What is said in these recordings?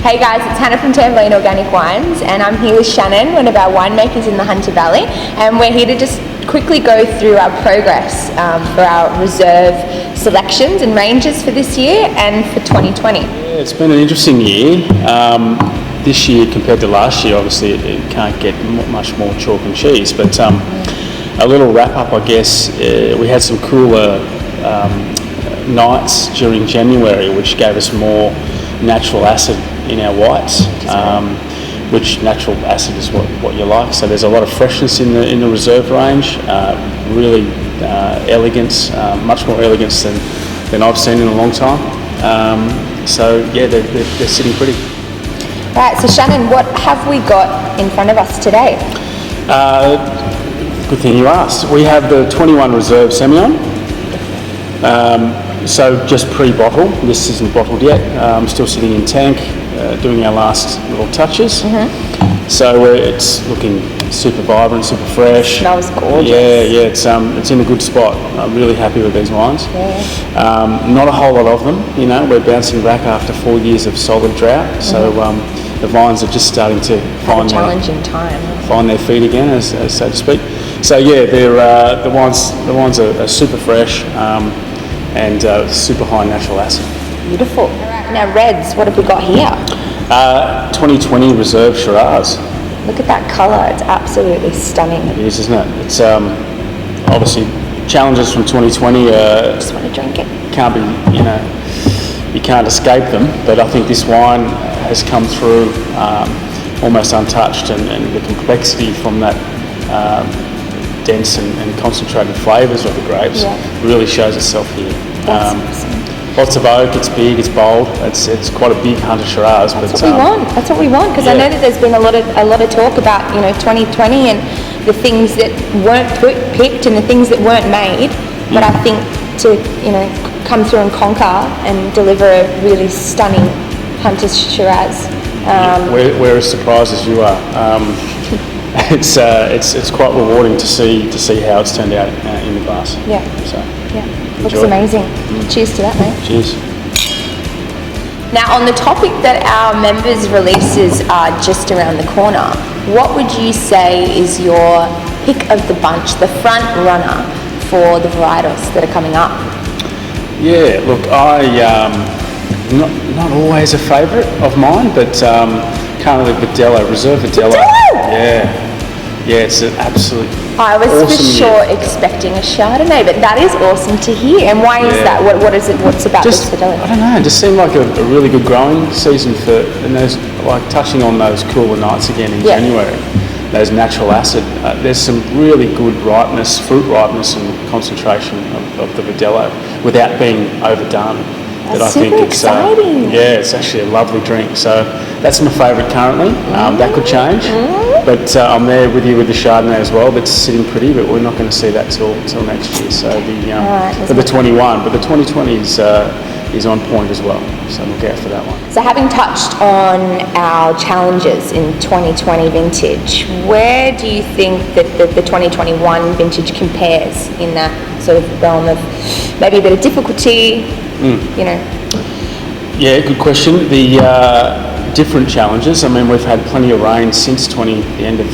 Hey guys, it's Hannah from Tambourine Organic Wines, and I'm here with Shannon, one of our winemakers in the Hunter Valley, and we're here to just quickly go through our progress for our reserve selections and ranges for this year and for 2020. Yeah, it's been an interesting year. This year compared to last year, obviously it can't get much more chalk and cheese, but a little wrap up, I guess. We had some cooler nights during January, which gave us more natural acid in our whites, which natural acid is what you like. So there's a lot of freshness in the reserve range, really elegance, much more elegance than I've seen in a long time. So yeah, they're sitting pretty. Right, so Shannon, what have we got in front of us today? Good thing you asked. We have the 21 Reserve Semillon. So just pre-bottle. This isn't bottled yet. Still sitting in tank, doing our last little touches. Mm-hmm. So it's looking super vibrant, super fresh. Smells gorgeous. Yeah. It's in a good spot. I'm really happy with these wines. Yeah. Not a whole lot of them. You know, we're bouncing back after 4 years of solid drought. So the vines are just starting to find their feet again, as so to speak. So yeah, they're the wines are super fresh. And super high natural acid. Beautiful. All right, now reds, what have we got here? 2020 Reserve Shiraz. Look at that colour, it's absolutely stunning. It is, isn't it? It's obviously challenges from 2020. Just want to drink it. You can't escape them, but I think this wine has come through almost untouched, and the complexity from that dense and concentrated flavours of the grapes really shows itself here. Lots of oak, it's big, it's bold, it's quite a big Hunter Shiraz. That's what we want, because I know that there's been a lot of talk about 2020 and the things that weren't picked and the things that weren't made, but I think to come through and conquer and deliver a really stunning Hunter Shiraz. We're as surprised as you are. It's quite rewarding to see how it's turned out in the glass. Yeah. So looks amazing. Cheers to that, mate. Cheers. Now, on the topic that our members' releases are just around the corner, what would you say is your pick of the bunch, the front runner for the varietals that are coming up? Yeah, look, not always a favourite of mine, but currently Reserve Vidello. Yeah, it's an absolute I was awesome for sure year. expecting a Chardonnay, but that is awesome to hear. And why is that? What is it? What's about this Vidello? I don't know. It just seemed like a really good growing season and those, like touching on those cooler nights again in January. Those natural acid. There's some really good fruit ripeness and concentration of the Vidello without being overdone. That's super exciting. It's actually a lovely drink. So that's my favourite currently. That could change, but I'm there with you with the Chardonnay as well. That's sitting pretty, but we're not going to see that till next year. So the 21, but the 2020 is on point as well. So look out for that one. So having touched on our challenges in 2020 vintage, where do you think that the 2021 vintage compares in that sort of realm of maybe a bit of difficulty? Yeah, good question. The different challenges. I mean, we've had plenty of rain since the end of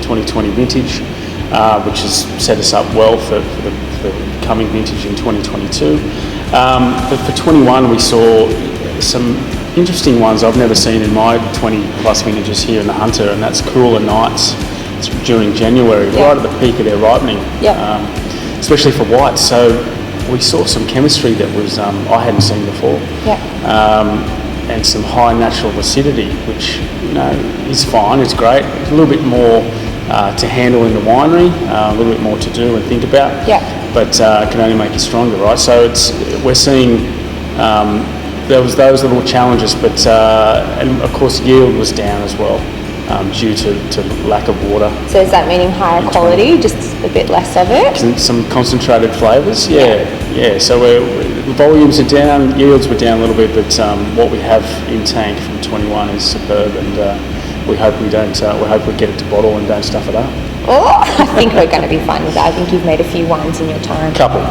2020 vintage, which has set us up well for the coming vintage in 2022. But for 21, we saw some interesting ones I've never seen in my 20 plus vintages here in the Hunter, and that's cooler nights during January, right at the peak of their ripening, especially for whites. So we saw some chemistry that was I hadn't seen before, and some high natural acidity, which is fine. It's great. It's a little bit more to handle in the winery, a little bit more to do and think about. But can only make it stronger, right? So we're seeing there was those little challenges, but and of course yield was down as well. Due to lack of water. So is that meaning higher quality, just a bit less of it? Some concentrated flavours, yeah. So volumes are down, yields were down a little bit, but what we have in tank from 21 is superb, and we hope we get it to bottle and don't stuff it up. Oh, I think we're going to be fine with that. I think you've made a few wines in your time. Couple,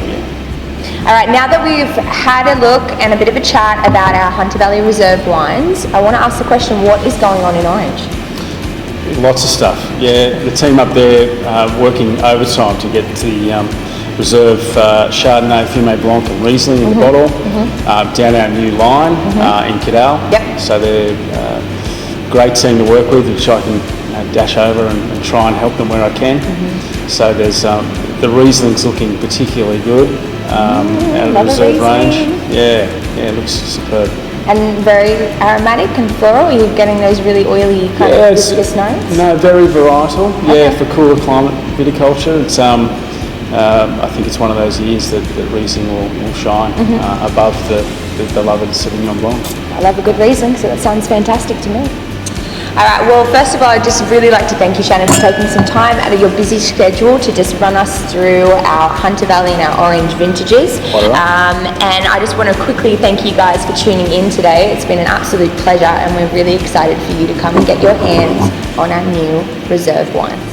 yeah. All right, now that we've had a look and a bit of a chat about our Hunter Valley Reserve wines, I want to ask the question, what is going on in Orange? Lots of stuff. Yeah, the team up there working overtime to get the Reserve Chardonnay, Fumé Blanc and Riesling in the bottle down our new line in Cadell. Yep. So they're great team to work with, which I can dash over and try and help them where I can. So there's the Riesling's looking particularly good out of the Reserve range. Yeah, it looks superb. And very aromatic and floral. Are you getting those really oily kind of viscous notes? No, very varietal. Okay. Yeah, for cooler climate viticulture. It's I think it's one of those years that Riesling will shine above the beloved Sauvignon Blanc. I love a good Riesling, so that sounds fantastic to me. All right, well, first of all, I'd just really like to thank you, Shannon, for taking some time out of your busy schedule to just run us through our Hunter Valley and our Orange vintages. And I just want to quickly thank you guys for tuning in today. It's been an absolute pleasure, and we're really excited for you to come and get your hands on our new Reserve wines.